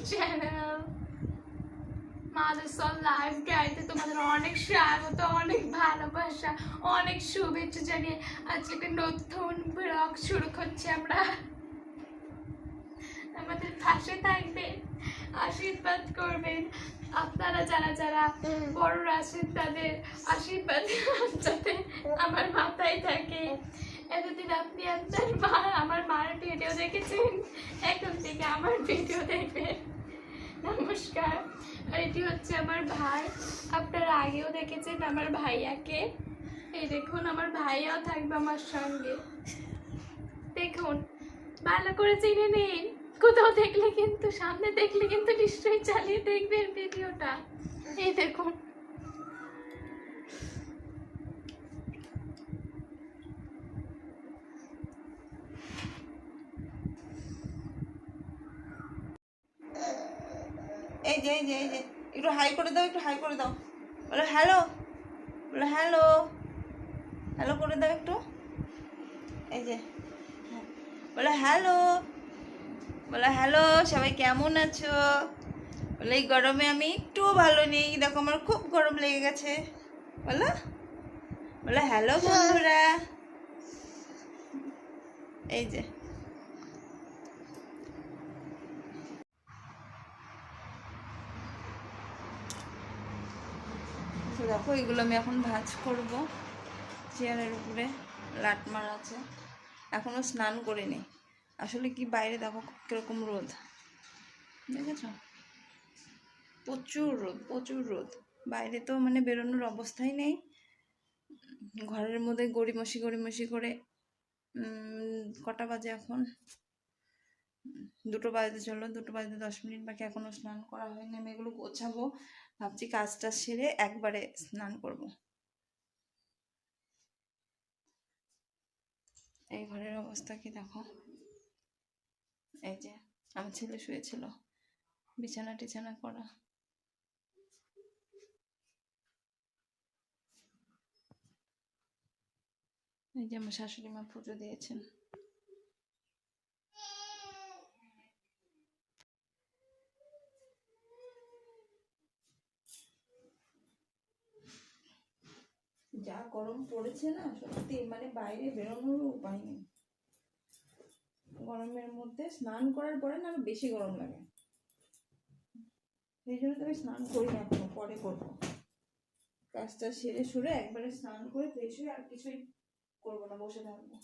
Channel Motherson live গাইতে তোমাদের অনেক স্বাগত, অনেক ভালোবাসা, অনেক শুভেচ্ছা জানিয়ে আজকে একটা নতুন ব্লগ শুরু করছি আমরা। আমাদের পাশে থাকবেন, আশীর্বাদ করবেন। আপনারা যারা যারা বড়রা আছেন তাদের আশীর্বাদ যাতে আমার মাথায় থাকে। এতদিন আপনি আপনার মা আমার মার ভিডিও দেখেছেন, এখন থেকে আমার ভিডিও দেখবেন। নমস্কার। আর এটি হচ্ছে আমার ভাই, আপনারা আগেও দেখেছেন আমার ভাইয়াকে। এই দেখুন আমার ভাইয়াও থাকবে আমার সঙ্গে, দেখুন ভালো করে চিনে নিন। কোথাও দেখলে কিন্তু, সামনে দেখলে কিন্তু নিশ্চয়ই চালিয়ে দেখবেন ভিডিওটা। এই দেখুন এই যে এই যে এই যে একটু হাই করে দাও, একটু হাই করে দাও, বলো হ্যালো, বলো হ্যালো, হ্যালো করে দাও একটু। এই যে বলো হ্যালো, বলো হ্যালো, সবাই কেমন আছো? বলে এই গরমে আমি একটুও ভালো নেই, দেখো আমার খুব গরম লেগে গেছে। বলো, বলো হ্যালো বন্ধুরা। এই যে দেখো এগুলো আমি এখন ভাজ করব। চেয়ারের উপরে লাট মারা আছে, এখনো স্নান করিনি। আসলে কি বাইরে দেখো কিরকম রোদ, দেখেছ? প্রচুর রোদ, প্রচুর রোদ। বাইরে তো মানে বেরোনোর অবস্থাই নেই। ঘরের মধ্যে গড়িমসি গড়িমসি করে কটা বাজে এখন? 2টো বাজতে চলো, 2টো বাজতে 10 মিনিট বাকি, এখনো স্নান করা হয়নি। আমি এগুলো গোছাবো, ভাবছি কাজটা সেরে একবারে স্নান করব। এই ঘরের অবস্থা কি দেখো। এই যে আমার ছেলে শুয়েছিল, বিছানা টিছানা করা। এই যে আমার শাশুড়ি মা পুজো দিয়েছেন। যা গরম পড়েছে না, সত্যি মানে বাইরে বেরোনোর উপায় নেই। গরমের মধ্যে স্নান করার পরে না আরো বেশি গরম লাগে, সেই জন্য তো আমি স্নান করি না, এখনো পরে করবো। কাজটা সেরে সুরে একবারে স্নান করে ফ্রেশ হয়ে আর কিছুই করবো না, বসে থাকবো।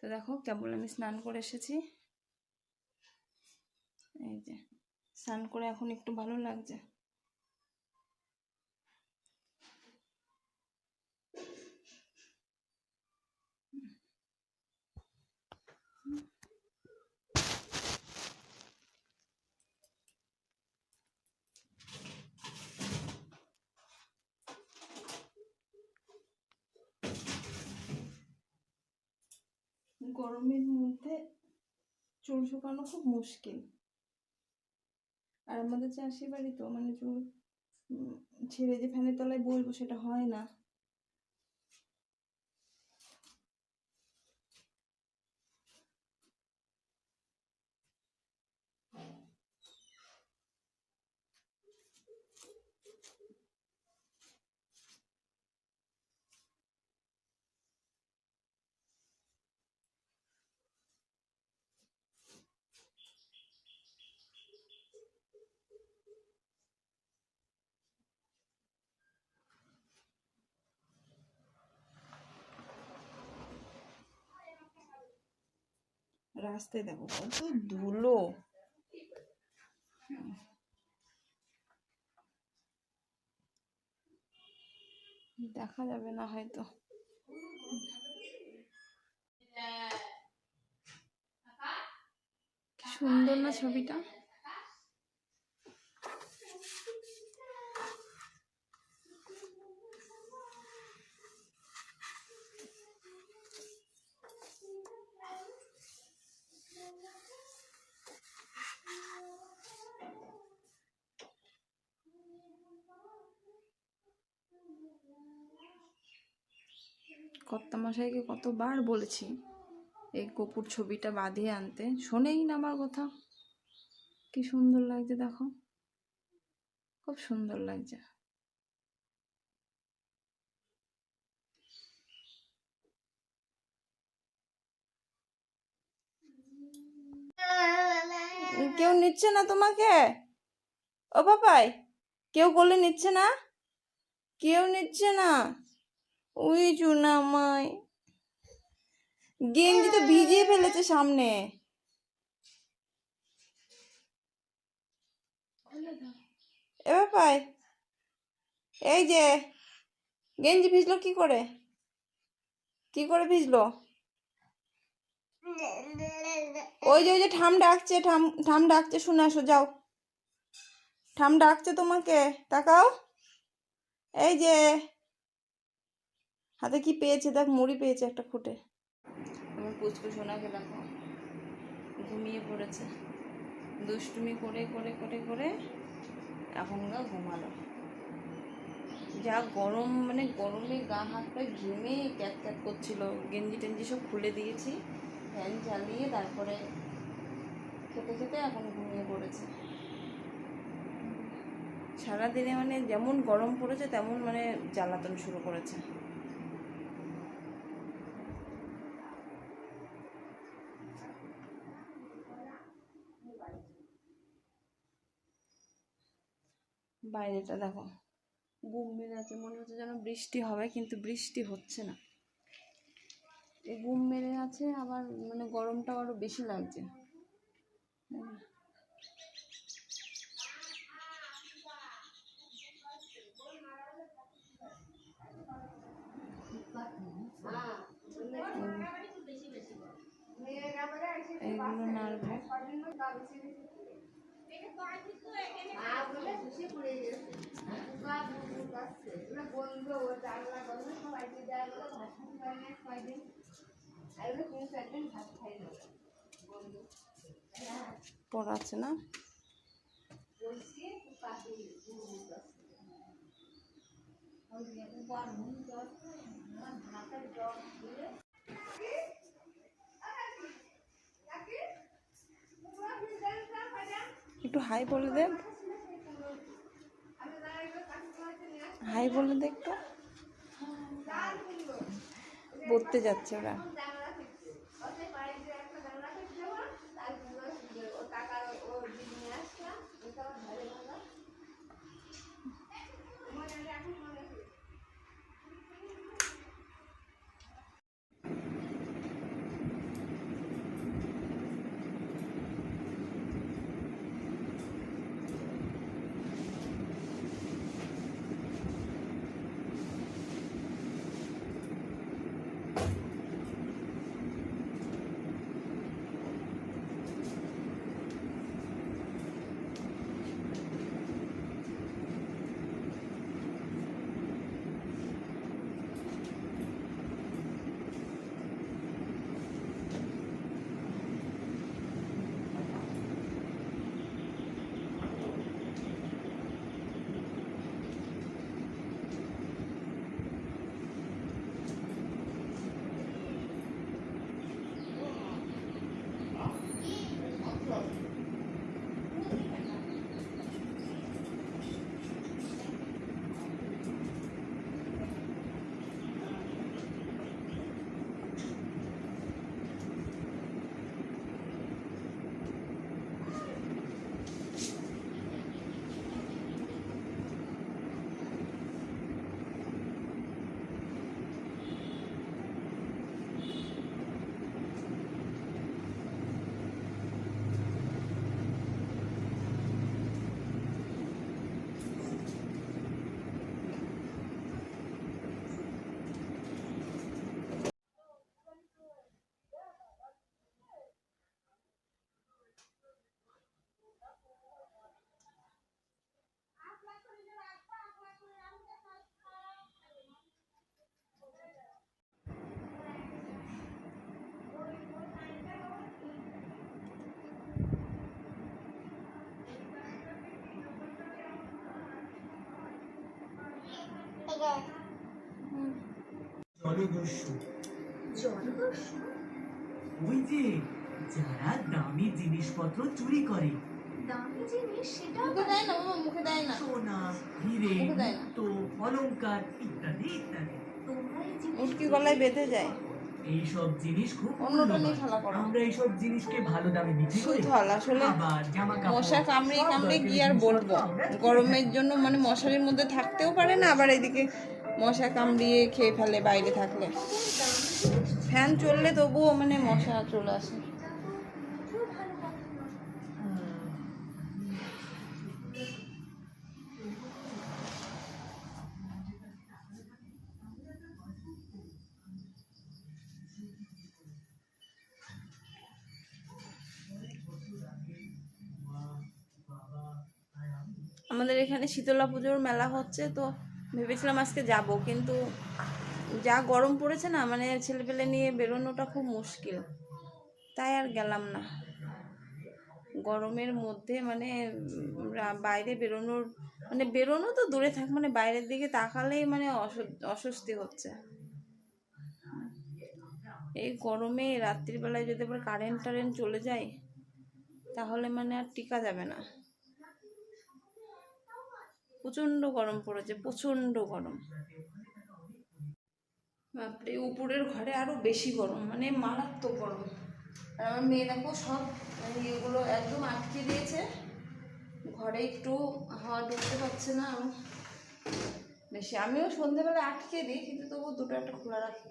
তো দেখো কেবল আমি স্নান করে এসেছি। এই যে স্নান করে এখন একটু ভালো লাগছে। গরমের মধ্যে চুল শুকানো খুব মুশকিল। আর আমাদের চাষি বাড়ি তো মানে চুল ছেড়ে যে ফ্যানের তলায় বসবো সেটা হয় না। রাস্তায় দেখো কত ধুলো। দেখা যাবে না হয়তো। কি সুন্দর না ছবিটা। কর্তামশাইকে কতবার বলেছি এই কপুর ছবিটা বাঁধিয়ে আনতে, শোনেই না আমার কথা। কি সুন্দর লাগছে দেখো, খুব সুন্দর লাগছে। কেউ নিচ্ছে না তোমাকে? ও বাবাই, কেউ কোলে নিচ্ছে না? কেউ নিচ্ছে না? ওই চুনা আমায় গেঞ্জি তো ভিজিয়ে ফেলেছে সামনে। এ বাবাই, এই যে গেঞ্জি ভিজলো কি করে? কি করে ভিজলো? ওই যে ঠাম ডাকছে, ঠাম ডাকছে, শুনে আসো যাও। ঠাম ডাকছে তোমাকে, তাকাও। এই যে হাতে কি পেয়েছে দেখ, মুড়ি পেয়েছে একটা ফুটে। আমার পুচকু সোনাকে দেখো ঘুমিয়ে পড়েছে, দুষ্টুমি করে করে করে করে এখন ঘুমালো। যা গরম, মানে গরমে গা হাত পায়ে ঘেমে ক্যাট ক্যাট করছিল। গেঞ্জি টেঞ্জি সব খুলে দিয়েছি, ফ্যান চালিয়ে তারপরে খেতে খেতে এখন ঘুমিয়ে পড়েছে। সারাদিনে মানে যেমন গরম পড়েছে তেমন মানে জ্বালাতন শুরু করেছে। বাইরেটা দেখো গুম মেরে আছে, মনে হচ্ছে যেন বৃষ্টি হবে, কিন্তু বৃষ্টি হচ্ছে না। এই গুম মেরে আছে, আবার মানে গরমটা আরো বেশি লাগছে। এইগুলো নাড়বো। পড়াচ্ছে না? একটু হাই বলে দে, হাই বলে দে একটু। পড়তে যাচ্ছে ওরা। জলদস্যু। জলদস্যু? ওই যে যারা দামি জিনিসপত্র চুরি করে, দামি জিনিস সেটা মুখে দেয় না মামা, মুখে দেয় না। সোনা, হিরে, মুখে দেয় না। মুক্তো, অলংকার ইত্যাদি ইত্যাদি। তোমরা এই জিনিস মুটকি গলায় বেঁধে যায়। এইসব জিনিস খুব অন্যটা নিয়ে মূল্যবান। খেলা করো। আমরা এইসব জিনিসকে ভালো দামে বিক্রি করি। সুথল আসলে আবার জামা কাপড়, মশা কামড়িয়ে সব কামড়িয়ে কি দরকারি আর বলবো, জিনিসপত্র আমরা কিনে গরমের থাকি। জন্য মানে মশারির মধ্যে থাকতেও পারে না, আবার এদিকে মশা কামড়িয়ে খেয়ে ফেলে বাইরে থাকলে। ফ্যান চললে তবুও মানে মশা চলে আসে। খুব ভালো কথা। আমাদের এখানে শীতলা পুজোর মেলা হচ্ছে, তো ভেবেছিলাম আজকে যাব, কিন্তু যা গরম পড়েছে না, মানে ছেলেপেলে নিয়ে বেরোনোটা খুব মুশকিল, তাই আর গেলাম না। গরমের মধ্যে মানে বাইরে বেরোনোর মানে বেরোনো তো দূরে থাক, মানে বাইরের দিকে তাকালেই মানে অস্বস্তি হচ্ছে। এই গরমে রাত্রিবেলায় যদি আবার কারেন্ট চলে যায় তাহলে মানে আর টিকা যাবে না। প্রচণ্ড গরম পড়েছে, প্রচণ্ড গরম। বাপরে, উপরের ঘরে আরো বেশি গরম, মানে মারাত্মক গরম। আর আমার মেয়ে দেখো সব এগুলো একদম আটকে দিয়েছে, ঘরে একটু হাওয়া ঢুকতে পারছে না বেশি। আমিও সন্ধ্যেবেলা আটকে দিই, কিন্তু তবু দুটো একটা খোলা রাখি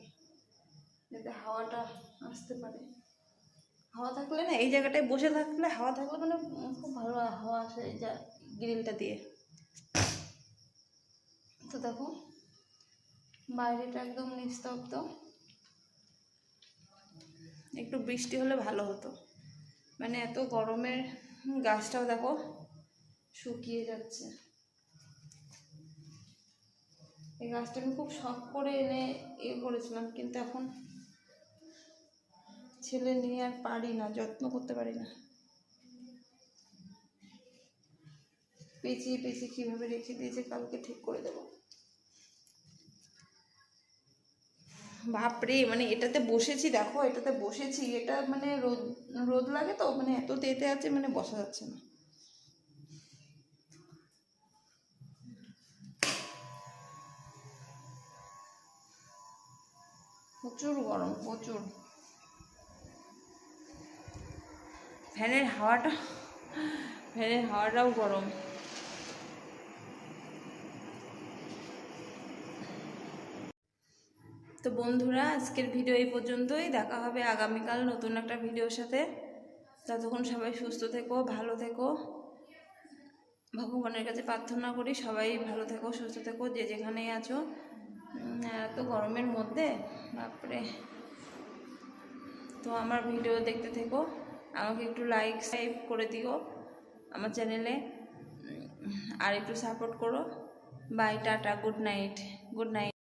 যাতে হাওয়াটা আসতে পারে। হাওয়া থাকলে না, এই জায়গাটায় বসে থাকলে হাওয়া থাকলে মানে খুব ভালো হাওয়া আসে এই যা গ্রিলটা দিয়ে। তো দেখো বাইরেটা একদম নিস্তব্ধ, একটু বৃষ্টি হলে ভালো হতো, মানে এত গরমের গাছটাও দেখো শুকিয়ে যাচ্ছে। এই গাছটা আমি খুব শখ করে এনে করেছিলাম, কিন্তু এখন ছেলে নিয়ে আর পারি না, যত্ন করতে পারি না। পেঁচিয়ে পেঁচিয়ে কীভাবে রেখে দিয়েছে, কালকে ঠিক করে দেবো। বাপরে, মানে এটাতে বসেছি দেখো, এটাতে বসেছি, এটা মানে রোদ রোদ লাগে তো, মানে এত তেতে আছে মানে বসা যাচ্ছে না। প্রচুর গরম, প্রচুর। ফ্যানের হাওয়াটাও গরম। তো বন্ধুরা, আজকের ভিডিও এই পর্যন্তই। দেখা হবে আগামীকাল নতুন একটা ভিডিওর সাথে। ততক্ষণ সবাই সুস্থ থেকো, ভালো থেকো। ভগবানের কাছে প্রার্থনা করি সবাই ভালো থেকো, সুস্থ থেকো, যে যেখানেই আছো। এত গরমের মধ্যে বাপরে। তো আমার ভিডিও দেখতে থেকো, আমাকে একটু লাইক সাবস্ক্রাইব করে দিও আমার চ্যানেলে, আর একটু সাপোর্ট করো। Bye, tata, good night.